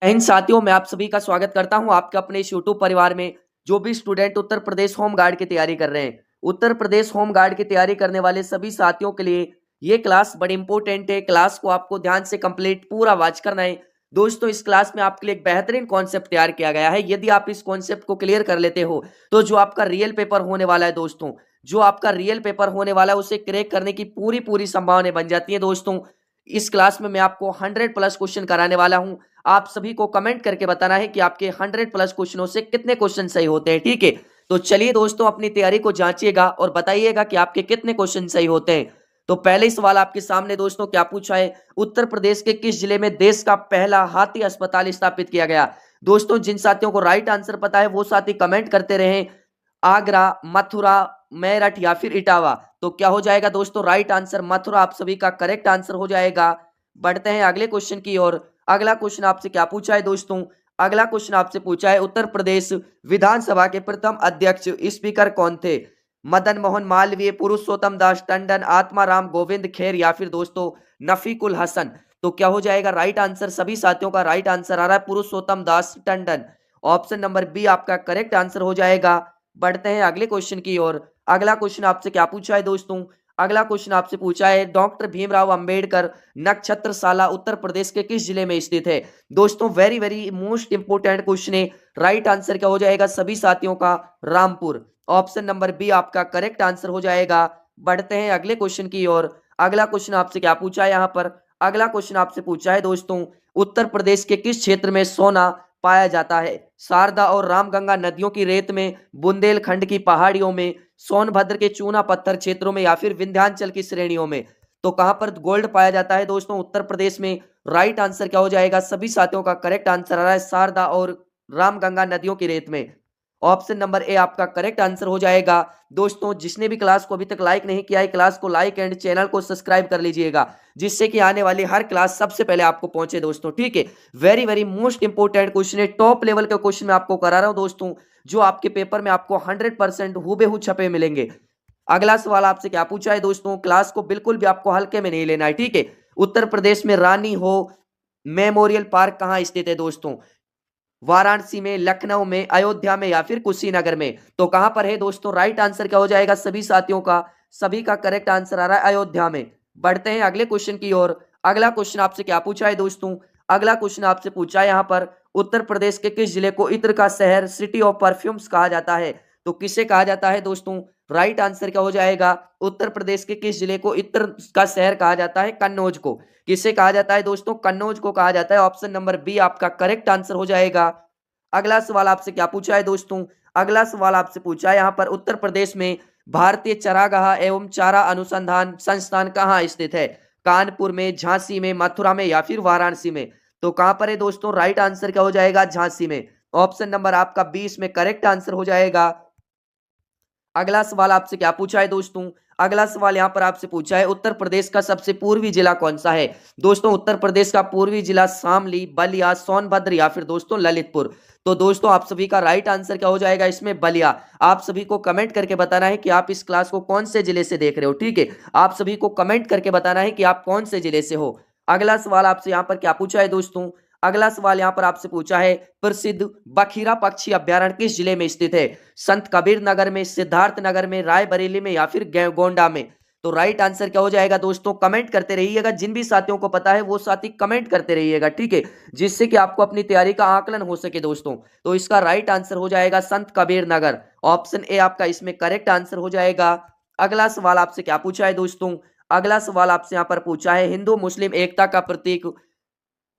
इन साथियों मैं आप सभी का स्वागत करता हूं आपके अपने इस यूट्यूब परिवार में। जो भी student Uttar Pradesh home guard की तैयारी कर रहे हैं, उत्तर प्रदेश होम गार्ड की तैयारी करने वाले सभी साथियों के लिए ये क्लास बड़ी इंपॉर्टेंट है। क्लास को आपको ध्यान से कंप्लीट पूरा वॉच करना है। दोस्तों, इस क्लास में आपके लिए एक बेहतरीन कॉन्सेप्ट तैयार किया गया है। यदि आप इस कॉन्सेप्ट को क्लियर कर लेते हो तो जो आपका रियल पेपर होने वाला है दोस्तों, जो आपका रियल पेपर होने वाला है उसे क्रैक करने की पूरी पूरी संभावना बन जाती है। दोस्तों, इस क्लास में मैं आपको 100 प्लस क्वेश्चन कराने वाला हूं। आप सभी को कमेंट करके बताना है कि आपके 100 प्लस क्वेश्चनों से कितने क्वेश्चन सही होते हैं। ठीक है, तो चलिए दोस्तों, अपनी तैयारी को जांचिएगा और बताइएगा कि आपके कितने क्वेश्चन सही होते हैं। तो पहले ही सवाल आपके सामने दोस्तों क्या पूछा है, उत्तर प्रदेश के किस जिले में देश का पहला हाथी अस्पताल स्थापित किया गया। दोस्तों, जिन साथियों को राइट आंसर पता है वो साथी कमेंट करते रहे। आगरा, मथुरा, मेरठ या फिर इटावा। तो क्या हो जाएगा दोस्तों, राइट आंसर मथुरा आप सभी का करेक्ट आंसर हो जाएगा। बढ़ते हैं अगले क्वेश्चन की ओर। अगला क्वेश्चन आपसे क्या पूछा है दोस्तों, अगला क्वेश्चन आपसे पूछा है उत्तर प्रदेश विधानसभा के प्रथम अध्यक्ष स्पीकर कौन थे। मदन मोहन मालवीय, पुरुषोत्तम दास टंडन, आत्माराम गोविंद खेर या फिर दोस्तों नफीकुल हसन। तो क्या हो जाएगा राइट आंसर, सभी साथियों का राइट आंसर आ रहा है पुरुषोत्तम Das Tandon. Option number B आपका करेक्ट आंसर हो जाएगा। बढ़ते हैं अगले क्वेश्चन की ओर। अगला क्वेश्चन आपसे क्या पूछा है दोस्तों, अगला क्वेश्चन आपसे पूछा है डॉक्टर भीमराव अंबेडकर नक्षत्रशाला उत्तर प्रदेश के किस जिले में स्थित है। दोस्तों, very very most important question है। राइट आंसर क्या हो जाएगा सभी साथियों का, रामपुर। ऑप्शन नंबर बी आपका करेक्ट आंसर हो जाएगा। बढ़ते हैं अगले क्वेश्चन की ओर। अगला क्वेश्चन आपसे क्या पूछा है यहाँ पर, अगला क्वेश्चन आपसे पूछा है दोस्तों उत्तर प्रदेश के किस क्षेत्र में सोना पाया जाता है। शारदा और रामगंगा नदियों की रेत में, बुंदेलखंड की पहाड़ियों में, सोनभद्र के चूना पत्थर क्षेत्रों में या फिर विंध्याचल की श्रेणियों में। तो कहां पर गोल्ड पाया जाता है दोस्तों, उत्तर प्रदेश में। राइट आंसर क्या हो जाएगा, सभी साथियों का करेक्ट आंसर आ रहा है शारदा और रामगंगा नदियों की रेत में। ऑप्शन नंबर ए आपका करेक्ट आंसर हो जाएगा। दोस्तों, जिसने भी क्लास को अभी तक लाइक नहीं किया है, क्लास को लाइक एंड चैनल को सब्सक्राइब कर लीजिएगा, जिससे कि आने वाली हर क्लास सबसे पहले आपको पहुंचे दोस्तों। ठीक है, very very most important question है, टॉप लेवल का क्वेश्चन मैं आपको करा रहा हूं दोस्तों, जो आपके पेपर में आपको 100% हूबेहू छपे मिलेंगे। अगला सवाल आपसे क्या पूछा है दोस्तों, क्लास को बिल्कुल भी आपको हल्के में नहीं लेना है। ठीक है, उत्तर प्रदेश में रानी हो मेमोरियल पार्क कहां स्थित है दोस्तों। वाराणसी में, लखनऊ में, अयोध्या में या फिर कुशीनगर में। तो कहां पर है दोस्तों, राइट आंसर क्या हो जाएगा सभी साथियों का, सभी का करेक्ट आंसर आ रहा है अयोध्या में। बढ़ते हैं अगले क्वेश्चन की ओर। अगला क्वेश्चन आपसे क्या पूछा है दोस्तों, अगला क्वेश्चन आपसे पूछा है यहाँ पर उत्तर प्रदेश के किस जिले को इत्र का शहर, सिटी ऑफ परफ्यूम्स कहा जाता है। तो किसे कहा जाता है दोस्तों, राइट आंसर क्या हो जाएगा, उत्तर प्रदेश के किस जिले को इत्र का शहर कहा जाता है, कन्नौज को। किसे कहा जाता है दोस्तों, कन्नौज को कहा जाता है। ऑप्शन नंबर बी आपका करेक्ट आंसर हो जाएगा। अगला सवाल आपसे क्या पूछा है दोस्तों, अगला सवाल आपसे पूछा है यहाँ पर उत्तर प्रदेश में भारतीय चरागाह एवं चारा अनुसंधान संस्थान कहाँ स्थित है। कानपुर में, झांसी में, मथुरा में या फिर वाराणसी में। तो कहां पर है दोस्तों, राइट आंसर क्या हो जाएगा, झांसी में। ऑप्शन नंबर आपका 20 में करेक्ट आंसर हो जाएगा। अगला सवाल आपसे क्या पूछा है दोस्तों, अगला सवाल यहां पर आपसे पूछा है उत्तर प्रदेश का सबसे पूर्वी जिला कौन सा है। दोस्तों, उत्तर प्रदेश का पूर्वी जिला शामली, बलिया, सोनभद्र या फिर दोस्तों ललितपुर। तो दोस्तों, आप सभी का राइट आंसर क्या हो जाएगा इसमें, बलिया। आप सभी को कमेंट करके बताना है कि आप इस क्लास को कौन से जिले से देख रहे हो। ठीक है, आप सभी को कमेंट करके बताना है कि आप कौन से जिले से हो। अगला सवाल आपसे यहाँ पर क्या पूछा है दोस्तों, अगला सवाल यहाँ पर आपसे पूछा है प्रसिद्ध बखीरा पक्षी अभ्यारण्य किस जिले में स्थित है। संत कबीर नगर में, सिद्धार्थ नगर में, रायबरेली में या फिर गोंडा में। तो राइट आंसर क्या हो जाएगा दोस्तों, कमेंट करते रहिएगा, जिन भी साथियों को पता है वो साथी कमेंट करते रहिएगा। ठीक है, जिससे कि आपको अपनी तैयारी का आकलन हो सके दोस्तों। तो इसका राइट आंसर हो जाएगा संत कबीर नगर। ऑप्शन ए आपका इसमें करेक्ट आंसर हो जाएगा। अगला सवाल आपसे क्या पूछा है दोस्तों, अगला सवाल आपसे यहाँ पर पूछा है हिंदू मुस्लिम एकता का प्रतीक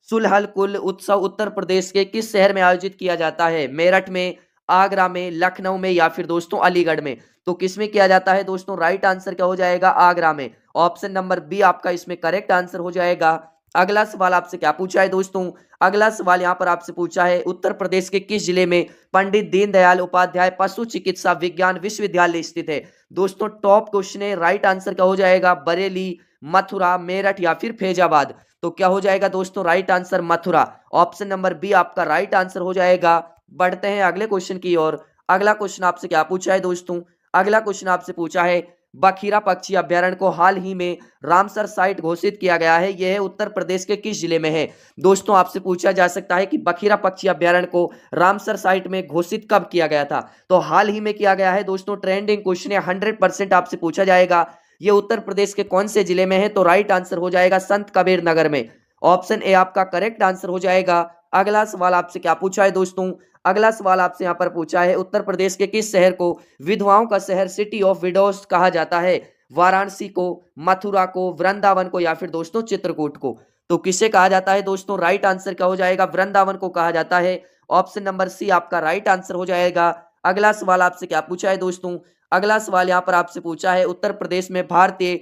सुलहल कुल उत्सव उत्तर प्रदेश के किस शहर में आयोजित किया जाता है। मेरठ में, आगरा में, लखनऊ में या फिर दोस्तों अलीगढ़ में। तो किस में किया जाता है दोस्तों, राइट आंसर क्या हो जाएगा, आगरा में। ऑप्शन नंबर बी आपका इसमें करेक्ट आंसर हो जाएगा। अगला सवाल आपसे क्या पूछा है दोस्तों, अगला सवाल यहाँ पर आपसे पूछा है उत्तर प्रदेश के किस जिले में पंडित दीनदयाल उपाध्याय पशु चिकित्सा विज्ञान विश्वविद्यालय स्थित है। दोस्तों, टॉप क्वेश्चन है, राइट आंसर क्या हो जाएगा, बरेली, मथुरा, मेरठ या फिर फैजाबाद। तो क्या हो जाएगा दोस्तों, right answer Mathura. Option number B आपका राइट आंसर हो जाएगा। बढ़ते हैं अगले क्वेश्चन की ओर। अगला क्वेश्चन आपसे क्या पूछा है दोस्तों, अगला क्वेश्चन आपसे पूछा है बखीरा पक्षी अभ्यारण्य को हाल ही में रामसर साइट घोषित किया गया है, यह उत्तर प्रदेश के किस जिले में है? दोस्तों आपसे पूछा जा सकता है कि बखीरा पक्षी अभ्यारण्य को रामसर साइट में घोषित कब किया गया था? तो हाल ही में किया गया है दोस्तों। ट्रेंडिंग क्वेश्चन है, 100% आपसे पूछा जाएगा। ये उत्तर प्रदेश के कौन से जिले में है? तो राइट आंसर हो जाएगा संत कबीर नगर में। ऑप्शन ए आपका करेक्ट आंसर हो जाएगा। अगला सवाल आपसे क्या पूछा है दोस्तों? अगला सवाल आपसे यहाँ पर पूछा है, उत्तर प्रदेश के किस शहर को विधवाओं का शहर, सिटी ऑफ विडोज कहा जाता है? वाराणसी को, मथुरा को, वृंदावन को या फिर दोस्तों चित्रकूट को? तो किसे कहा जाता है दोस्तों? राइट आंसर क्या हो जाएगा? वृंदावन को कहा जाता है। ऑप्शन नंबर सी आपका राइट आंसर हो जाएगा। अगला सवाल आपसे क्या पूछा है दोस्तों? अगला सवाल यहाँ पर आपसे पूछा है, उत्तर प्रदेश में भारतीय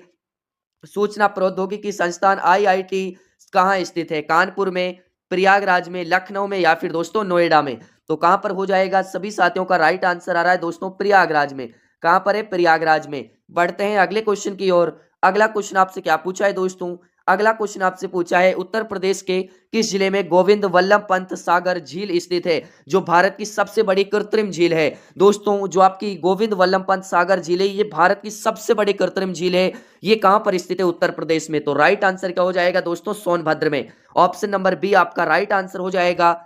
सूचना प्रौद्योगिकी संस्थान आईआईटी कहाँ स्थित है? कानपुर में, प्रयागराज में, लखनऊ में या फिर दोस्तों नोएडा में? तो कहां पर हो जाएगा? सभी साथियों का राइट आंसर आ रहा है दोस्तों प्रयागराज में। कहां पर है? प्रयागराज में। बढ़ते हैं अगले क्वेश्चन की ओर। अगला क्वेश्चन आपसे क्या पूछा है दोस्तों? अगला क्वेश्चन आपसे पूछा है, उत्तर प्रदेश के किस जिले में गोविंद वल्लभ पंत सागर झील स्थित है, जो भारत की सबसे बड़ी कृत्रिम झील है? दोस्तों जो आपकी गोविंद वल्लभ पंत सागर झील है, ये भारत की सबसे बड़ी कृत्रिम झील है। ये कहां पर स्थित है? उत्तर प्रदेश में। तो राइट आंसर क्या हो जाएगा दोस्तों? सोनभद्र में। ऑप्शन नंबर बी आपका राइट आंसर हो जाएगा।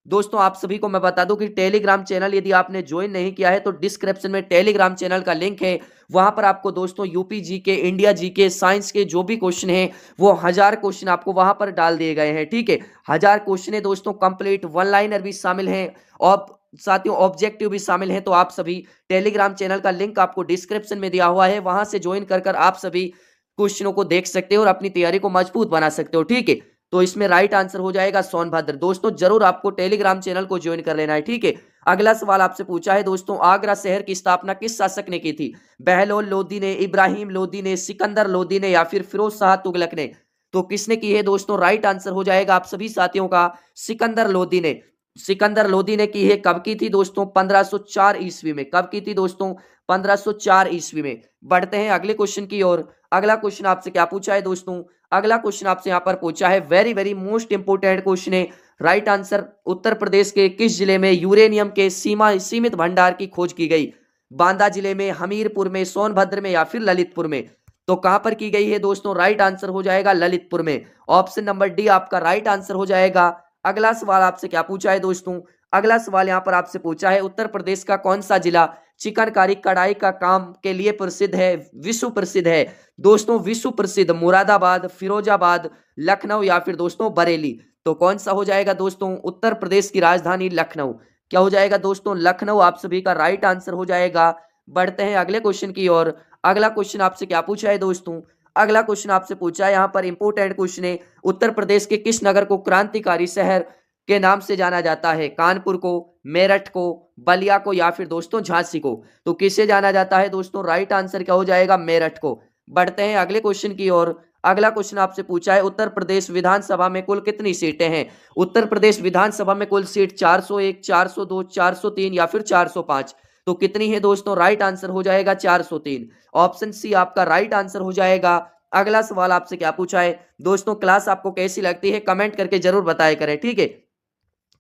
दोस्तों आप सभी को मैं बता दूं कि टेलीग्राम चैनल यदि आपने ज्वाइन नहीं किया है तो डिस्क्रिप्शन में टेलीग्राम चैनल का लिंक है। वहां पर आपको दोस्तों UP GK, India GK, science के जो भी क्वेश्चन हैं वो 1000 क्वेश्चन आपको वहां पर डाल दिए गए हैं। ठीक है, 1000 क्वेश्चन है दोस्तों कंप्लीट, वन लाइनर भी शामिल है और साथियों ऑब्जेक्टिव भी शामिल है। तो आप सभी टेलीग्राम चैनल का लिंक आपको डिस्क्रिप्शन में दिया हुआ है, वहां से ज्वाइन कर आप सभी क्वेश्चनों को देख सकते हो और अपनी तैयारी को मजबूत बना सकते हो। ठीक है, तो इसमें राइट आंसर हो जाएगा सोनभद्र। दोस्तों जरूर आपको टेलीग्राम चैनल को ज्वाइन कर लेना है। ठीक है, अगला सवाल आपसे पूछा है दोस्तों, आगरा शहर की स्थापना किस शासक ने की थी? बहलोल लोदी ने, इब्राहिम लोदी ने, सिकंदर लोदी ने या फिर फिरोज शाह तुगलक ने? तो किसने की है दोस्तों? राइट आंसर हो जाएगा आप सभी साथियों का सिकंदर लोदी ने। सिकंदर लोदी ने की है। कब की थी दोस्तों? 1504 ईस्वी में। कब की थी दोस्तों? 1504 ईस्वी में। बढ़ते हैं अगले क्वेश्चन की ओर। अगला क्वेश्चन आपसे क्या पूछा है दोस्तों? अगला क्वेश्चन आपसे यहां पर पूछा है, very very most important question है। राइट आंसर, उत्तर प्रदेश के किस जिले में यूरेनियम के सीमित भंडार की खोज की गई? बांदा जिले में, हमीरपुर में, सोनभद्र में या फिर ललितपुर में? तो कहां पर की गई है दोस्तों? राइट आंसर हो जाएगा ललितपुर में। ऑप्शन नंबर डी आपका राइट आंसर हो जाएगा। अगला सवाल आपसे क्या पूछा है दोस्तों? अगला सवाल यहां पर आपसे पूछा है, उत्तर प्रदेश का कौन सा जिला चिकनकारी कढ़ाई का काम के लिए प्रसिद्ध है, विश्व प्रसिद्ध है? दोस्तों विश्व प्रसिद्ध मुरादाबाद, फिरोजाबाद, लखनऊ या फिर दोस्तों बरेली? तो कौन सा हो जाएगा दोस्तों? उत्तर प्रदेश की राजधानी लखनऊ। क्या हो जाएगा दोस्तों? लखनऊ आप सभी का राइट आंसर हो जाएगा। बढ़ते हैं अगले क्वेश्चन की ओर। अगला क्वेश्चन आपसे क्या पूछा है दोस्तों? अगला क्वेश्चन आपसे पूछा है, यहाँ पर इंपोर्टेंट क्वेश्चन है, उत्तर प्रदेश के किस नगर को क्रांतिकारी शहर के नाम से जाना जाता है? कानपुर को, मेरठ को, बलिया को या फिर दोस्तों झांसी को? तो किसे जाना जाता है दोस्तों? राइट आंसर क्या हो जाएगा? मेरठ को। बढ़ते हैं अगले क्वेश्चन की ओर। अगला क्वेश्चन आपसे पूछा है, उत्तर प्रदेश विधानसभा में कुल कितनी सीटें हैं? उत्तर प्रदेश विधानसभा में कुल सीट 401, 402, 403 या फिर 405? तो कितनी है दोस्तों? राइट आंसर हो जाएगा 403। ऑप्शन सी आपका राइट आंसर हो जाएगा। अगला सवाल आपसे क्या पूछा है दोस्तों? क्लास आपको कैसी लगती है कमेंट करके जरूर बताया करें। ठीक है,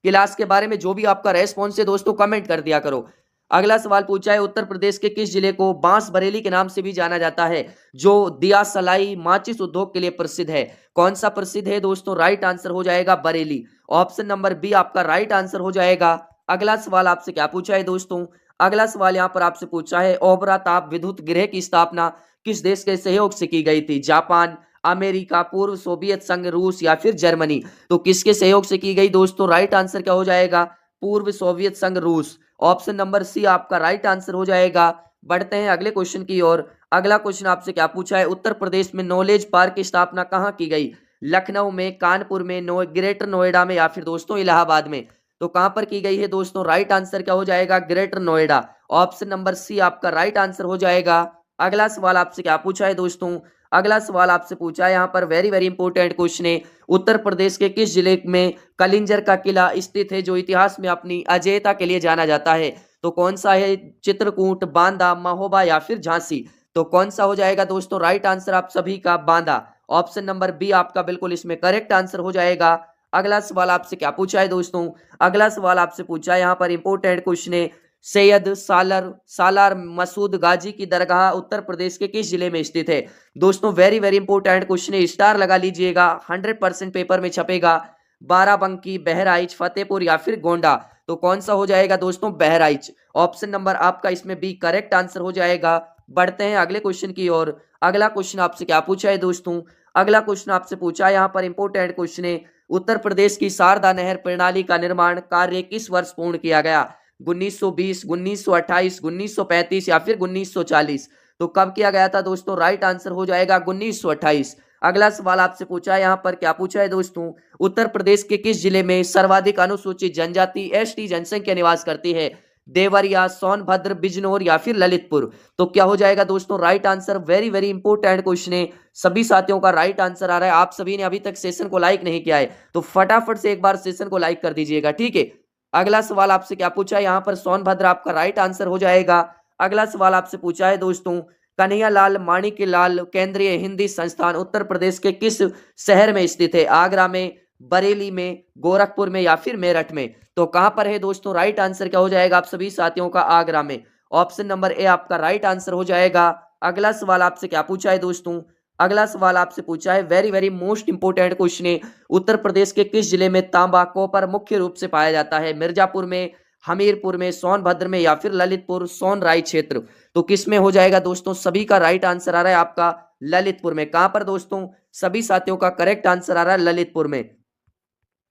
क्लास के बारे में जो भी आपका रेस्पॉन्स है दोस्तों कमेंट कर दिया करो। अगला सवाल पूछा है, उत्तर प्रदेश के किस जिले को बांस बरेली के नाम से भी जाना जाता है, जो दिया सलाई माचिस उद्योग के लिए प्रसिद्ध है? कौन सा प्रसिद्ध है दोस्तों? राइट आंसर हो जाएगा बरेली। ऑप्शन नंबर बी आपका राइट आंसर हो जाएगा। अगला सवाल आपसे क्या पूछा है दोस्तों? अगला सवाल यहाँ पर आपसे पूछा है, ओबरा ताप विद्युत गृह की स्थापना किस देश के सहयोग से की गई थी? जापान, अमेरिका, पूर्व सोवियत संघ, रूस या फिर जर्मनी? तो किसके सहयोग से की गई दोस्तों? राइट आंसर क्या हो जाएगा? पूर्व सोवियत संघ, रूस। ऑप्शन नंबर सी आपका राइट आंसर हो जाएगा। बढ़ते हैं अगले क्वेश्चन की ओर। अगला क्वेश्चन आपसे क्या पूछा है, उत्तर प्रदेश में नॉलेज पार्क की स्थापना कहाँ की गई? लखनऊ में, कानपुर में, ग्रेटर नोएडा में या फिर दोस्तों इलाहाबाद में? तो कहां पर की गई है दोस्तों? राइट आंसर क्या हो जाएगा? Greater Noida. Option number C आपका राइट आंसर हो जाएगा। अगला सवाल आपसे क्या पूछा है दोस्तों? अगला सवाल आपसे पूछा है, यहाँ पर वेरी वेरी इंपोर्टेंट क्वेश्चन है, उत्तर प्रदेश के किस जिले में कलिंजर का किला स्थित है, जो इतिहास में अपनी अजेयता के लिए जाना जाता है? तो कौन सा है? चित्रकूट, बांदा, महोबा या फिर झांसी? तो कौन सा हो जाएगा दोस्तों? राइट आंसर आप सभी का बांदा। ऑप्शन नंबर बी आपका बिल्कुल इसमें करेक्ट आंसर हो जाएगा। अगला सवाल आपसे क्या पूछा है दोस्तों? अगला सवाल आपसे पूछा है, यहाँ पर इंपोर्टेंट क्वेश्चन है, सैयद सालार मसूद गाजी की दरगाह उत्तर प्रदेश के किस जिले में स्थित है? दोस्तों वेरी वेरी इंपॉर्टेंट क्वेश्चन है, स्टार लगा लीजिएगा, 100% पेपर में छपेगा। बाराबंकी, बहराइच, फतेहपुर या फिर गोंडा, तो कौन सा हो जाएगा दोस्तों? बहराइच। ऑप्शन नंबर आपका इसमें बी करेक्ट आंसर हो जाएगा। बढ़ते हैं अगले क्वेश्चन की ओर। अगला क्वेश्चन आपसे क्या पूछा है दोस्तों? अगला क्वेश्चन आपसे पूछा है, यहाँ पर इंपॉर्टेंट क्वेश्चन है, उत्तर प्रदेश की शारदा नहर प्रणाली का निर्माण कार्य किस वर्ष पूर्ण किया गया? 1920, 1928, 1935 या फिर 1940, तो कब किया गया था दोस्तों? राइट आंसर हो जाएगा 1928। अगला सवाल आपसे पूछा है, यहाँ पर क्या पूछा है दोस्तों? उत्तर प्रदेश के किस जिले में सर्वाधिक अनुसूचित जनजाति एसटी जनसंख्या निवास करती है? देवरिया, सोनभद्र, बिजनौर या फिर ललितपुर, तो क्या हो जाएगा दोस्तों? Right answer. Very very important question है, सभी साथियों का राइट आंसर आ रहा है। आप सभी ने अभी तक सेशन को लाइक नहीं किया है तो फटाफट से एक बार सेशन को लाइक कर दीजिएगा, ठीक है। अगला सवाल आपसे क्या पूछा है, यहाँ पर सोनभद्र आपका राइट आंसर हो जाएगा। अगला सवाल आपसे पूछा है दोस्तों, कन्हैयालाल माणिक्यलाल केंद्रीय हिंदी संस्थान उत्तर प्रदेश के किस शहर में स्थित है? आगरा में, बरेली में, गोरखपुर में या फिर मेरठ में, तो कहां पर है दोस्तों? राइट आंसर क्या हो जाएगा आप सभी साथियों का? आगरा में। ऑप्शन नंबर ए आपका राइट आंसर हो जाएगा। अगला सवाल आपसे क्या पूछा है दोस्तों? अगला सवाल आपसे पूछा है, very very most important question है, उत्तर प्रदेश के किस जिले में तांबा कॉपर मुख्य रूप से पाया जाता है? मिर्जापुर में, हमीरपुर में, सोनभद्र में या फिर ललितपुर सोनराय क्षेत्र, तो किस में हो जाएगा दोस्तों? सभी का राइट आंसर आ रहा है आपका ललितपुर में। कहां पर दोस्तों? सभी साथियों का करेक्ट आंसर आ रहा है ललितपुर में।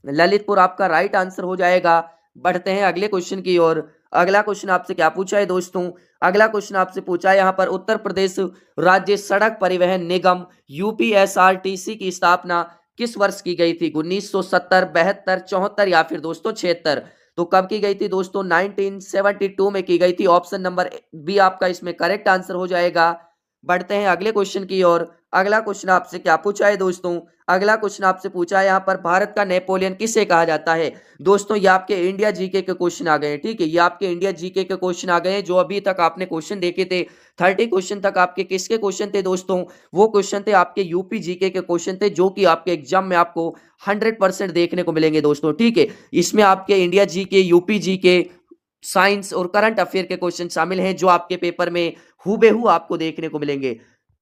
ललितपुर आपका राइट आंसर हो जाएगा। बढ़ते हैं अगले क्वेश्चन की ओर। अगला क्वेश्चन आपसे क्या पूछा है दोस्तों? अगला क्वेश्चन आपसे पूछा है, यहाँ पर उत्तर प्रदेश राज्य सड़क परिवहन निगम यूपीएसआरटीसी की स्थापना किस वर्ष की गई थी? 1970, 72, 74 या फिर दोस्तों 76, तो कब की गई थी दोस्तों? 1972 में की गई थी। ऑप्शन नंबर बी आपका इसमें करेक्ट आंसर हो जाएगा। बढ़ते हैं अगले क्वेश्चन की ओर। अगला क्वेश्चन आपसे क्या पूछा है दोस्तों? अगला क्वेश्चन आपसे पूछा है, यहाँ पर भारत का नेपोलियन किसे कहा जाता है? दोस्तों ये आपके इंडिया जीके के क्वेश्चन आ गए हैं, ठीक है, ये आपके इंडिया जीके के क्वेश्चन आ गए हैं। जो अभी तक आपने क्वेश्चन देखे थे 30 क्वेश्चन तक आपके किसके क्वेश्चन थे दोस्तों? वो क्वेश्चन थे आपके यूपी जीके के क्वेश्चन थे, जो कि आपके एग्जाम में आपको 100% देखने को मिलेंगे दोस्तों, ठीक है। इसमें आपके India GK, UP GK, science और करंट अफेयर के क्वेश्चन शामिल हैं, जो आपके पेपर में हूबेहू आपको देखने को मिलेंगे।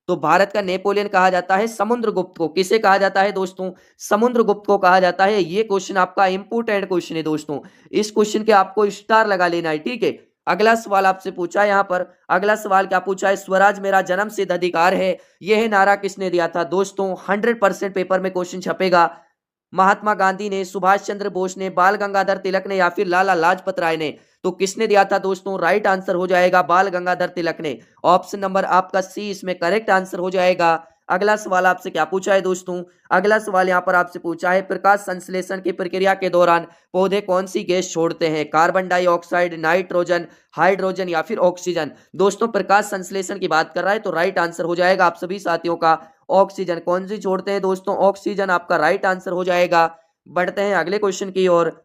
तो भारत का नेपोलियन कहा जाता है समुद्रगुप्त को। किसे कहा जाता है दोस्तों? समुद्रगुप्त को कहा जाता है। ये क्वेश्चन आपका इंपोर्टेंट क्वेश्चन है दोस्तों, इस क्वेश्चन के आपको स्टार लगा लेना है, ठीक है। अगला सवाल आपसे पूछा है, यहाँ पर अगला सवाल क्या पूछा है? स्वराज मेरा जन्मसिद्ध अधिकार है, यह नारा किसने दिया था? दोस्तों 100% पेपर में क्वेश्चन छपेगा। महात्मा गांधी ने, सुभाष चंद्र बोस ने, बाल गंगाधर तिलक ने या फिर लाला लाजपत राय ने, तो किसने दिया था दोस्तों? राइट आंसर हो जाएगा बाल गंगाधर तिलक ने। ऑप्शन नंबर आपका सी इसमें करेक्ट आंसर हो जाएगा। अगला सवाल आपसे क्या पूछा है दोस्तों? अगला सवाल यहाँ पर आपसे पूछा है, प्रकाश संश्लेषण की प्रक्रिया के दौरान पौधे कौन सी गैस छोड़ते हैं? कार्बन डाइऑक्साइड, नाइट्रोजन, हाइड्रोजन या फिर ऑक्सीजन। दोस्तों प्रकाश संश्लेषण की बात कर रहा है, तो राइट आंसर हो जाएगा आप सभी साथियों का ऑक्सीजन। कौन सी छोड़ते हैं दोस्तों? ऑक्सीजन आपका राइट आंसर हो जाएगा। बढ़ते हैं अगले क्वेश्चन की ओर।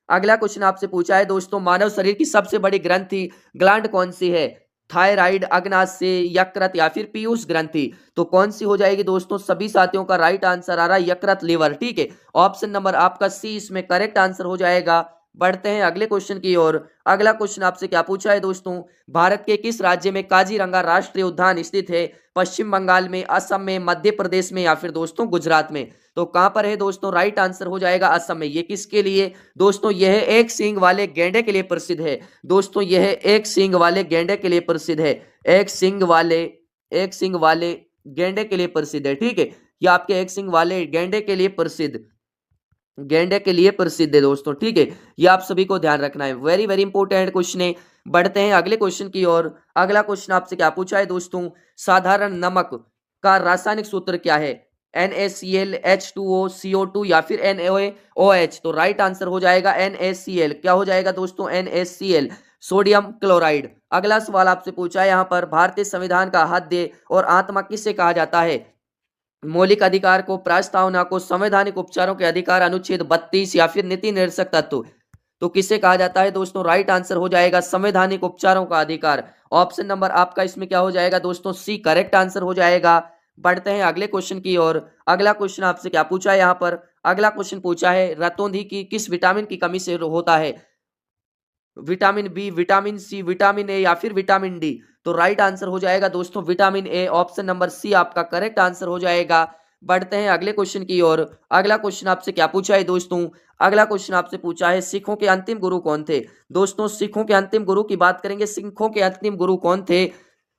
अगला क्वेश्चन आपसे पूछा है दोस्तों, मानव शरीर की सबसे बड़ी ग्रंथि ग्लैंड कौन सी है? थायराइड, अग्नाशय, यकृत या फिर पीयूष ग्रंथि, तो कौन सी हो जाएगी दोस्तों? सभी साथियों का राइट आंसर आ रहा है यकृत लिवर, ठीक है। ऑप्शन नंबर आपका सी इसमें करेक्ट आंसर हो जाएगा। बढ़ते हैं अगले क्वेश्चन की ओर। अगला क्वेश्चन आपसे क्या पूछा है दोस्तों? भारत के किस राज्य में काजीरंगा राष्ट्रीय उद्यान स्थित है? पश्चिम बंगाल में, असम में, मध्य प्रदेश में या फिर दोस्तों गुजरात में, तो कहां पर है दोस्तों? राइट आंसर हो जाएगा असम में। ये किसके लिए दोस्तों? यह एक सींग वाले गेंडे के लिए प्रसिद्ध है दोस्तों, यह एक सींग वाले गेंडे के लिए प्रसिद्ध है। एक सींग वाले गेंडे के लिए प्रसिद्ध है, ठीक है। ये आपके एक सींग वाले गेंडे के लिए प्रसिद्ध है दोस्तों, ठीक है। ये आप सभी को ध्यान रखना है, वेरी वेरी इंपॉर्टेंट क्वेश्चन है। बढ़ते हैं अगले क्वेश्चन की ओर। अगला क्वेश्चन आपसे क्या पूछा है दोस्तों? साधारण नमक का रासायनिक सूत्र क्या है? NaCl, H2O, CO2 या फिर NaOH, तो राइट आंसर हो जाएगा NaCl। क्या हो जाएगा दोस्तों? NaCl, sodium chloride. अगला सवाल आपसे पूछा है, यहाँ पर भारतीय संविधान का हृदय और आत्मा किसे कहा जाता है? मौलिक अधिकार को, प्रस्तावना को, संवैधानिक उपचारों के अधिकार, अनुच्छेद 32 या फिर नीति निर्देशक तत्व, तो किसे कहा जाता है दोस्तों? राइट आंसर हो जाएगा संवैधानिक उपचारों का अधिकार। ऑप्शन नंबर आपका इसमें क्या हो जाएगा दोस्तों? सी करेक्ट आंसर हो जाएगा। बढ़ते हैं अगले क्वेश्चन की ओर। अगला क्वेश्चन आपसे क्या पूछा है यहाँ पर? अगला क्वेश्चन पूछा है, रतौंधी की किस विटामिन की कमी से होता है? Vitamin B, vitamin C, vitamin A या फिर विटामिन डी? तो राइट आंसर हो जाएगा दोस्तों vitamin A, option number C आपका करेक्ट आंसर हो जाएगा। बढ़ते हैं अगले क्वेश्चन की ओर। अगला क्वेश्चन आपसे क्या पूछा है दोस्तों? अगला क्वेश्चन आपसे पूछा है सिखों के अंतिम गुरु कौन थे? दोस्तों सिखों के अंतिम गुरु की बात करेंगे। सिखों के अंतिम गुरु कौन थे?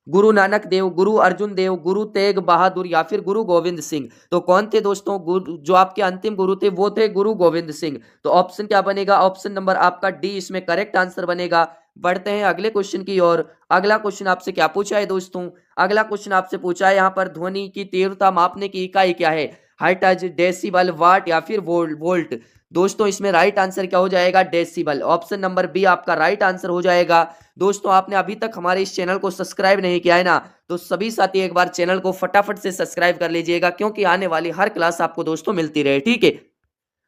गुरु नानक देव, गुरु अर्जुन देव, गुरु तेग बहादुर या फिर गुरु गोविंद सिंह? तो कौन थे दोस्तों जो आपके अंतिम गुरु थे? वो थे गुरु गोविंद सिंह। तो ऑप्शन क्या बनेगा? ऑप्शन नंबर आपका डी इसमें करेक्ट आंसर बनेगा। बढ़ते हैं अगले क्वेश्चन की ओर। अगला क्वेश्चन आपसे क्या पूछा है दोस्तों? अगला क्वेश्चन आपसे पूछा है यहाँ पर ध्वनि की तीव्रता मापने की इकाई क्या है? हर्ट्ज, डेसिबल, वाट या फिर वोल्ट? दोस्तों इसमें राइट आंसर क्या हो जाएगा? डेसिबल। ऑप्शन नंबर बी आपका राइट आंसर हो जाएगा। दोस्तों आपने अभी तक हमारे इस चैनल को सब्सक्राइब नहीं किया है ना, तो सभी साथी एक बार चैनल को फटाफट से सब्सक्राइब कर लीजिएगा, क्योंकि आने वाली हर क्लास आपको दोस्तों मिलती रहे, ठीक है।